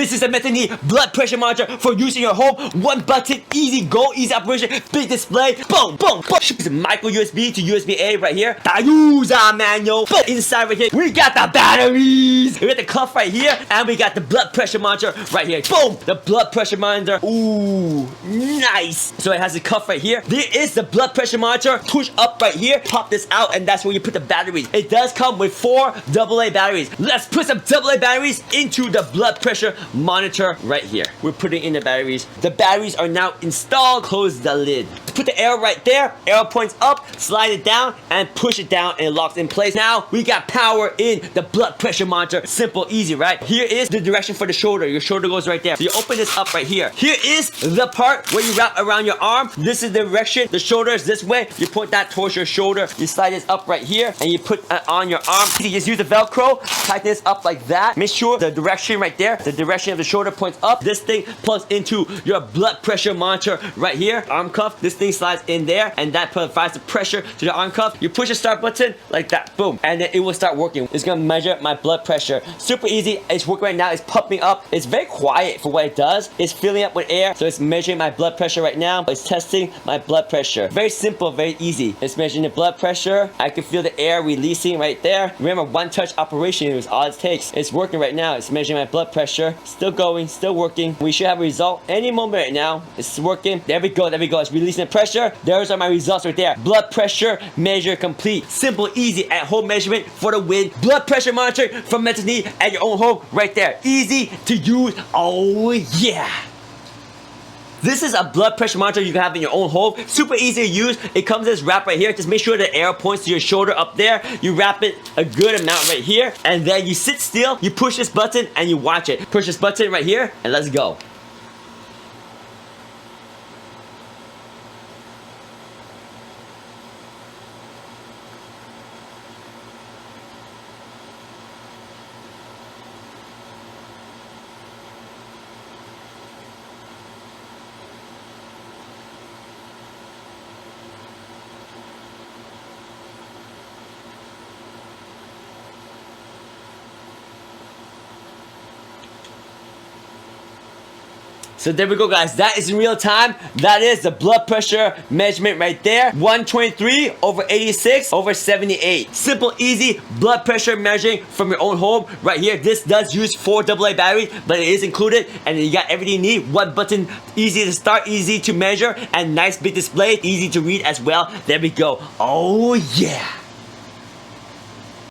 This is a METENE blood pressure monitor for use in your home. One button, easy go, easy operation, big display. Boom, boom, boom. It's a micro USB to USB-A right here. The user manual. Boom. Inside right here, we got the batteries. We got the cuff right here, and we got the blood pressure monitor right here. Boom, the blood pressure monitor. Ooh, nice. So it has a cuff right here. There is the blood pressure monitor. Push up right here, pop this out, and that's where you put the batteries. It does come with 4 AA batteries. Let's put some AA batteries into the blood pressure monitor right here. We're putting in the batteries. The batteries are now installed. Close the lid. Put the arrow right there. Arrow points up, slide it down, and push it down, and it locks in place. Now we got power in the blood pressure monitor. Simple, easy, right? Here is the direction for the shoulder. Your shoulder goes right there. So you open this up right here. Here is the part where you wrap around your arm. This is the direction. The shoulder is this way. You point that towards your shoulder. You slide this up right here, and you put it on your arm. You just use the Velcro, tighten this up like that. Make sure the direction right there, the direction of the shoulder points up. This thing plugs into your blood pressure monitor right here. Arm cuff. This thing slides in there, and that provides the pressure to the arm cuff. You push the start button like that. Boom. And then it will start working. It's gonna measure my blood pressure. Super easy. It's working right now. It's pumping up. It's very quiet for what it does. It's filling up with air, so it's measuring my blood pressure right now. It's testing my blood pressure. Very simple, very easy. It's measuring the blood pressure. I can feel the air releasing right there. Remember, one touch operation is all it takes. It's working right now. It's measuring my blood pressure. Still going, still working. We should have a result any moment right now. It's working. There we go, there we go. It's releasing the pressure. Those are my results right there. Blood pressure measure complete. Simple, easy, at home measurement for the win. Blood pressure monitor from METENE at your own home right there. Easy to use. Oh yeah. This is a blood pressure monitor you can have in your own home. Super easy to use. It comes in this wrap right here. Just make sure the arrow points to your shoulder up there. You wrap it a good amount right here. And then you sit still. You push this button and you watch it. Push this button right here and let's go. So there we go, guys. That is in real time. That is the blood pressure measurement right there. 123 over 86 over 78. Simple, easy blood pressure measuring from your own home right here. This does use 4 AA batteries, but it is included, and you got everything you need. One button, easy to start, easy to measure, and nice big display, easy to read as well. There we go. Oh yeah.